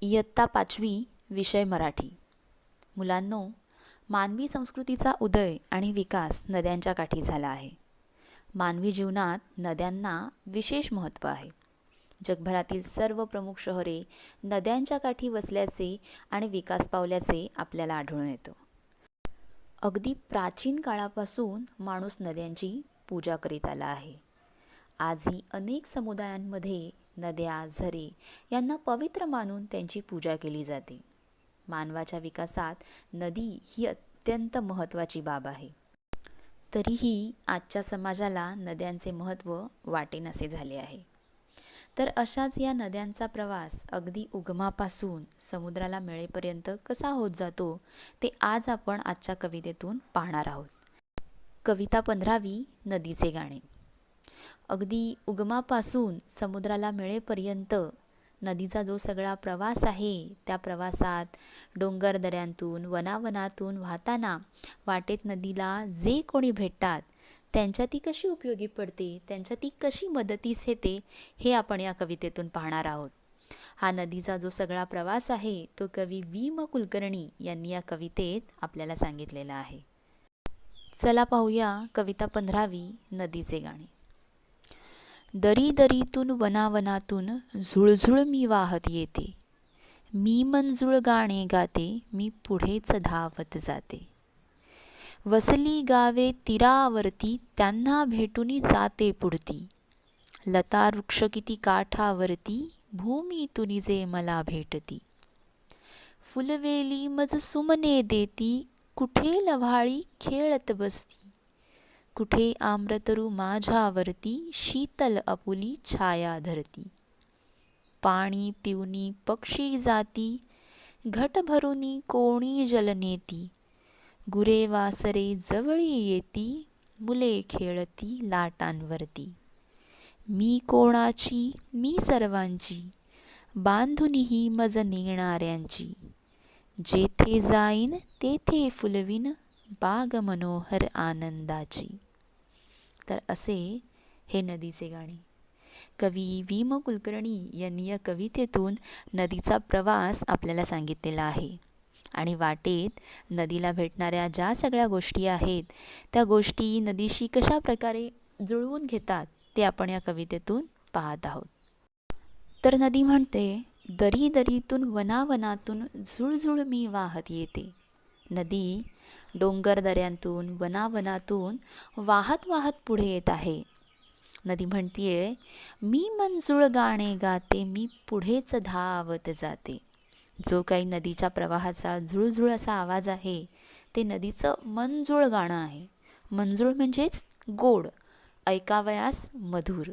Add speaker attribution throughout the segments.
Speaker 1: इयत्ता 5वी विषय मराठी. मुलांनो, मानवी संस्कृतीचा उदय आणि विकास नद्यांच्या काठी झाला आहे. मानवी जीवनात नद्यांना विशेष महत्त्व आहे. जगभरातील सर्व प्रमुख शहरे नद्यांच्या काठी वसल्याचे आणि विकास पावल्याचे आपल्याला आढळून येतं. अगदी प्राचीन काळापासून माणूस नद्यांची पूजा करीत आला आहे. आजही अनेक समुदायांमध्ये नद्या, झरे यांना पवित्र मानून त्यांची पूजा केली जाते. मानवाच्या विकासात नदी ही अत्यंत महत्त्वाची बाब आहे. तरीही आजच्या समाजाला नद्यांचे महत्त्व वाटेनासे झाले आहे. तर अशाच या नद्यांचा प्रवास अगदी उगमापासून समुद्राला मिळेपर्यंत कसा होत जातो ते आज आपण आजच्या कवितेतून पाहणार आहोत. कविता 15वी नदीचे गाणे. अगदी उगमापासून समुद्राला मिळेपर्यंत नदीचा जो सगळा प्रवास आहे, त्या प्रवासात डोंगरदऱ्यांतून वनावनातून वाहताना वाटेत नदीला जे कोणी भेटतात त्यांच्या ती कशी उपयोगी पडते, त्यांच्या ती कशी मदतीस येते, हे आपण या कवितेतून पाहणार आहोत. हा नदीचा जो सगळा प्रवास आहे तो कवी वि. म. कुलकर्णी यांनी या कवितेत आपल्याला सांगितलेला आहे. चला पाहूया कविता 15वी नदीचे गाणे. दरी दरीतून वनावनातून झुळझुळ मी वाहत येते. मी मंजूळ गाणे गाते, मी पुढेच धावत जाते. वसली गावे तीरावरती, त्यांना भेटून जाते पुढती. लता वृक्ष किती काठावरती, भूमीतून जे मला भेटती. फुलवेली मज सुमने देती, कुठे लव्हाळी खेळत बसती. कुठे आम्रतरू माझ्यावरती, शीतल आपुली छाया धरती. पाणी पिवनी पक्षी जाती, घट भरुनी कोणी जल नेती. गुरे वासरे जवळी येती, मुले खेळती लाटांवरती. मी कोणाची मी सर्वांची, बांधुनी मज नेणाऱ्यांची. जेथे जाईन तेथे फुलवीन, बाग मनोहर आनंदाची. तर असे हे नदीचे गाणे. कवी वि. म. कुलकर्णी यांनी या कवितेतून नदीचा प्रवास आपल्याला सांगितलेला आहे. आणि वाटेत नदीला भेटणाऱ्या ज्या सगळ्या गोष्टी आहेत त्या गोष्टी नदीशी कशा प्रकारे जुळवून घेतात ते आपण या कवितेतून पाहत आहोत. तर नदी म्हणते, दरी दरीतून वनावनातून झुळझुळ मी वाहत येते. नदी डोंगर दऱ्यांतून वनावनातून वाहत वाहत पुढे येत आहे. नदी म्हणतीये, मी मंजूळ गाणे गाते, मी पुढेच धावत जाते. जो काही नदीच्या प्रवाहाचा झुळझुळ असा आवाज आहे ते नदीचं मंजूळ गाणं आहे. मंजूळ म्हणजेच गोड, ऐकावयास मधुर.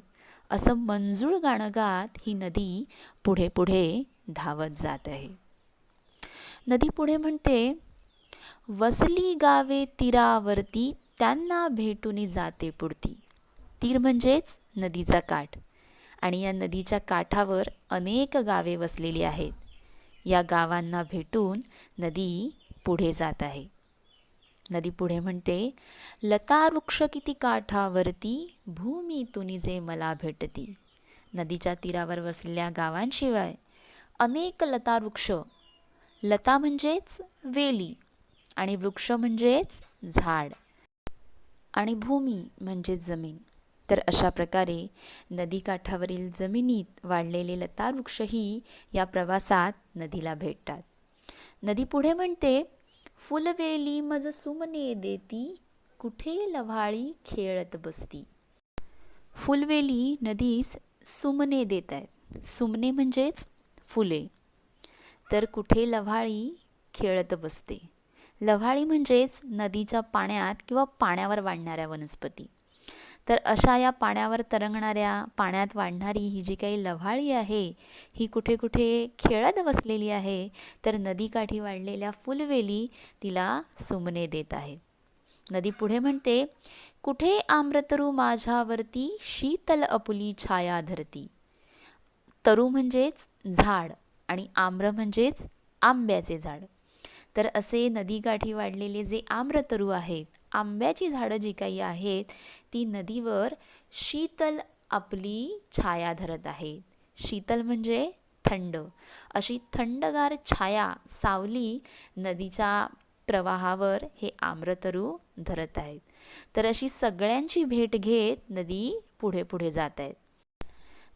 Speaker 1: असं मंजूळ गाणं गात ही नदी पुढे पुढे धावत जात आहे. नदी पुढे म्हणते, वसली गावे तीरावरती, त्यांना भेटून जाते पुढती. तीर म्हणजेच नदीचा काठ आणि या नदीच्या काठावर अनेक गावे वसलेली आहेत. या गावांना भेटून नदी पुढे जात आहे. नदी पुढे म्हणते, लता वृक्ष किती काठावरती, भूमीतून जे मला भेटती. नदीच्या तीरावर वसलेल्या गावांशिवाय अनेक लता वृक्ष, लता म्हणजेच वेली आणि वृक्ष म्हणजेच झाड आणि भूमी म्हणजेच जमीन. तर अशा प्रकारे नदीकाठावरील जमिनीत वाढलेले लता वृक्षही या प्रवासात नदीला भेटतात. नदी पुढे म्हणते, फुलवेली मज सुमने देती, कुठे लव्हाळी खेळत बसती. फुलवेली नदीस सुमने देत आहेत. सुमने म्हणजेच फुले. तर कुठे लव्हाळी खेळत बसते. लव्हाळी म्हणजेच नदीच्या पाण्यात किंवा पाण्यावर वाढणाऱ्या वनस्पती. तर अशा या पाण्यावर तरंगणाऱ्या, पाण्यात वाढणारी ही जी काही लव्हाळी आहे ही कुठे कुठे खेळत बसलेली आहे. तर नदीकाठी वाढलेल्या फुलवेली तिला सुमने देत आहेत. नदी पुढे म्हणते, कुठे आम्रतरू माझ्यावरती, शीतल आपुली छाया धरती. तरु म्हणजेच झाड आणि आम्र म्हणजेच आंब्याचे झाड. तर असे नदीकाठी वाढलेले जे आम्रतरू आहेत, आंब्याची झाडं जी काही आहेत ती नदीवर शीतल आपली छाया धरत आहेत. शीतल म्हणजे थंड अशी थंडगार छाया सावली नदीच्या प्रवाहावर हे आम्रतरू धरत आहेत. तर अशी सगळ्यांची भेट घेत नदी पुढे पुढे जात आहेत.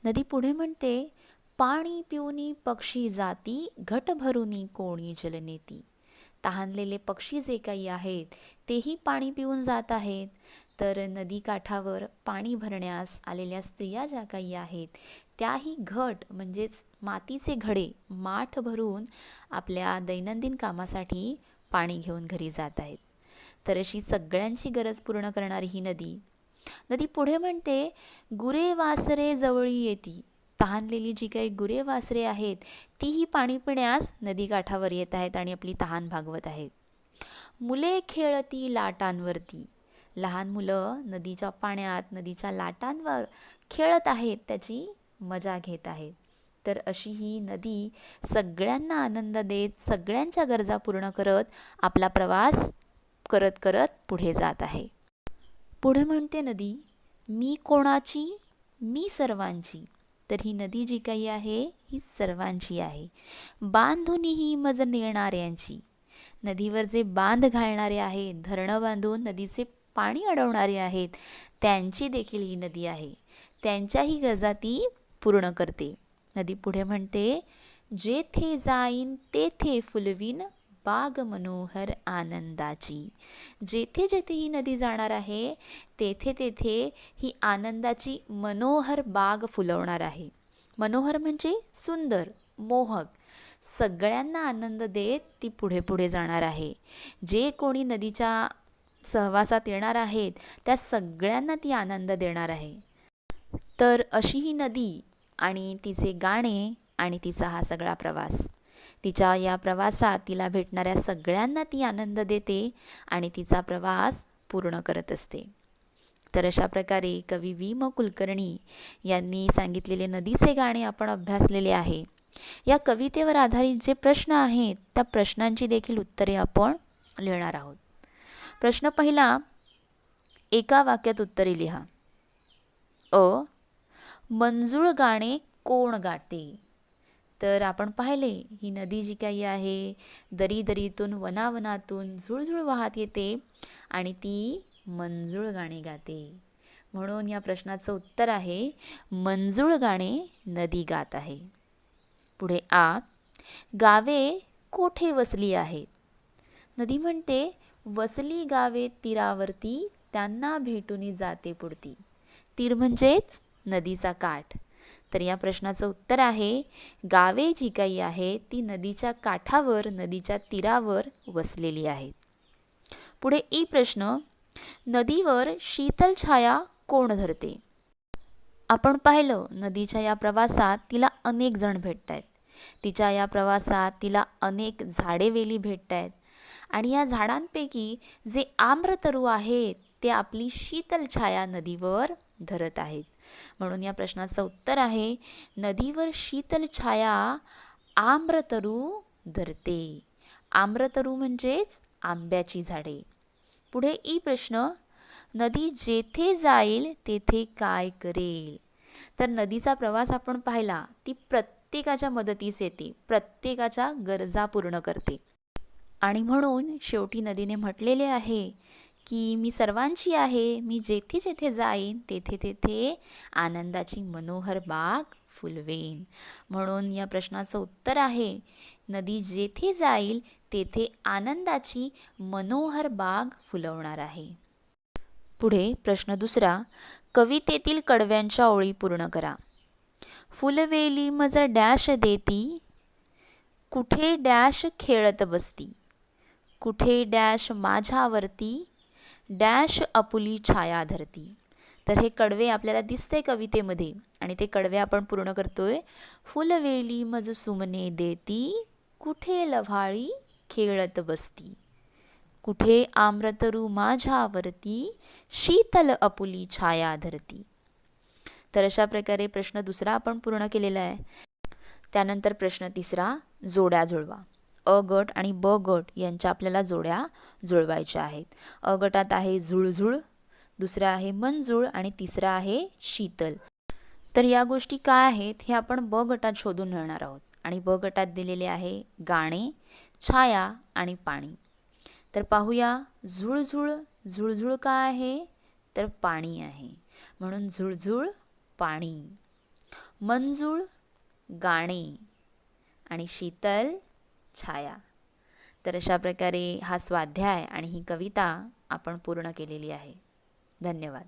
Speaker 1: नदी पुढे म्हणते, पाणी पिऊनी पक्षी जाती, घट भरुनी कोणी जलनेती. तहानलेले पक्षी जे काही आहेत तेही पाणी पिऊन जात आहेत. तर नदी काठावर पाणी भरण्यास आलेल्या स्त्रिया ज्या काही आहेत त्याही घट म्हणजेच मातीचे घडे माठ भरून आपल्या दैनंदिन कामासाठी पाणी घेऊन घरी जात आहेत. तर अशी सगळ्यांची गरज पूर्ण करणारी ही नदी. नदी पुढे म्हणते, गुरे वासरे जवळी येती. तहानलेली जी काही गुरे वासरे आहेत तीही पाणी पिण्यास नदी काठावर येत आहेत आणि आपली तहान भागवत आहेत. मुले खेळती लाटांवरती. लहान मुलं नदीच्या पाण्यात नदीच्या लाटांवर खेळत आहेत, त्याची मजा घेत आहेत. तर अशी ही नदी सगळ्यांना आनंद देत सगळ्यांच्या गरजा पूर्ण करत आपला प्रवास करत करत पुढे जात आहे. पुढे म्हणते नदी, मी कोणाची, मी सर्वांची. तर ही नदी जी काही आहे ही सर्वांची आहे. बांधुनी ही मज नेणाऱ्यांची. नदीवर जे बांध घालणारे आहेत, धरणं बांधून नदीचे पाणी अडवणारे आहेत, त्यांची देखील ही नदी आहे. त्यांच्याही गरजा ती पूर्ण करते. नदी पुढे म्हणते, जेथे जाईन तेथे फुलवीन बाग मनोहर आनंदाची. जेथे जेथे ही नदी जाणार आहे तेथे तेथे ही आनंदाची मनोहर बाग फुलवणार आहे. मनोहर म्हणजे सुंदर, मोहक, सगळ्यांना आनंद देत ती पुढे पुढे जाणार आहे. जे कोणी नदीच्या सहवासात येणार आहेत त्या सगळ्यांना ती आनंद देणार आहे. तर अशी ही नदी आणि तिचे गाणे आणि तिचा हा सगळा प्रवास. तिच्या या प्रवासात तिला भेटणाऱ्या सगळ्यांना ती आनंद देते आणि तिचा प्रवास पूर्ण करत असते. तर अशा प्रकारे कवी वि. म. कुलकर्णी यांनी सांगितलेले नदीचे गाणे आपण अभ्यासलेले आहे. या कवितेवर आधारित जे प्रश्न आहेत त्या प्रश्नांची देखील उत्तरे आपण लिहिणार आहोत. प्रश्न पहिला, एका वाक्यात उत्तरे लिहा. अ, मंजूळ गाणे कोण गाते. तर आपण पाहिले ही नदी जी काही आहे दरी दरीतून वनावनातून झुळझुळ वाहत येते आणि ती मंजूळ गाणे गाते. म्हणून या प्रश्नाचं उत्तर आहे मंजूळ गाणे नदी गात आहे. पुढे आ, गावे कोठे वसली आहेत. नदी म्हणते, वसली गावे तीरावरती, त्यांना भेटूनी जाते पुढती. तीर म्हणजेच नदीचा काठ. तर या प्रश्नाचं उत्तर आहे गावे जी काही आहे ती नदीच्या काठावर नदीच्या तीरावर वसलेली आहेत. पुढे ई प्रश्न, नदीवर शीतल छाया कोण धरते. आपण पाहिलं नदीच्या या प्रवासात तिला अनेक जण भेटत आहेत. तिच्या या प्रवासात तिला अनेक झाडे वेली भेटत आहेत आणि या झाडांपैकी जे आम्रतरू आहेत ते आपली शीतल छाया नदीवर धरत आहेत. म्हणून या प्रश्नाचं उत्तर आहे नदीवर शीतल छाया आम्रतरू धरते. आम्रतरू म्हणजेच आंब्याची झाडे. पुढे ई प्रश्न, नदी जेथे जाईल तेथे काय करेल. तर नदीचा प्रवास आपण पाहिला ती प्रत्येकाच्या मदतीस येते, प्रत्येकाच्या गरजा पूर्ण करते आणि म्हणून शेवटी नदीने म्हटलेले आहे की मी सर्वांची आहे, मी जेथे जेथे जाईन तेथे तेथे आनंदाची मनोहर बाग फुलवेन. म्हणून या प्रश्नाचं उत्तर आहे नदी जेथे जाईल तेथे आनंदाची मनोहर बाग फुलवणार आहे. पुढे प्रश्न दुसरा, कवितेतील कडव्यांच्या ओळी पूर्ण करा. फुलवेली मज डॅश देती, कुठे डॅश खेळत बसती, कुठे डॅश माझ्यावरती, डॅश आपुली छाया धरती. तर हे कडवे आपल्याला दिसते कवितेमध्ये आणि ते कडवे आपण पूर्ण करतोय. फुलवेली मज सुमने देती, कुठे लव्हाळी खेळत बसती, कुठे आम्रतरू माझ्यावरती, शीतल आपुली छाया धरती. तर अशा प्रकारे प्रश्न दुसरा आपण पूर्ण केलेला आहे. त्यानंतर प्रश्न तिसरा, जोड्या जुळवा. अ गट आणि ब गट यांच्या आपल्याला जोड्या जुळवायच्या आहेत. अ गटात आहे झुळझुळ, दुसरा आहे मंजूळ आणि तिसरा आहे शीतल. तर या गोष्टी काय आहेत हे आपण ब गटात शोधून मिळणार आहोत. आणि ब गटात दिलेले आहे गाणे, छाया आणि पाणी. तर पाहूया, झुळझुळ. झुळझुळ काय आहे? तर पाणी आहे. म्हणून झुळझुळ पाणी. मंजूळ गाणे आणि शीतल छाया. तर अशा प्रकारे हा स्वाध्याय आणि ही कविता आपण पूर्ण केलेली आहे. धन्यवाद.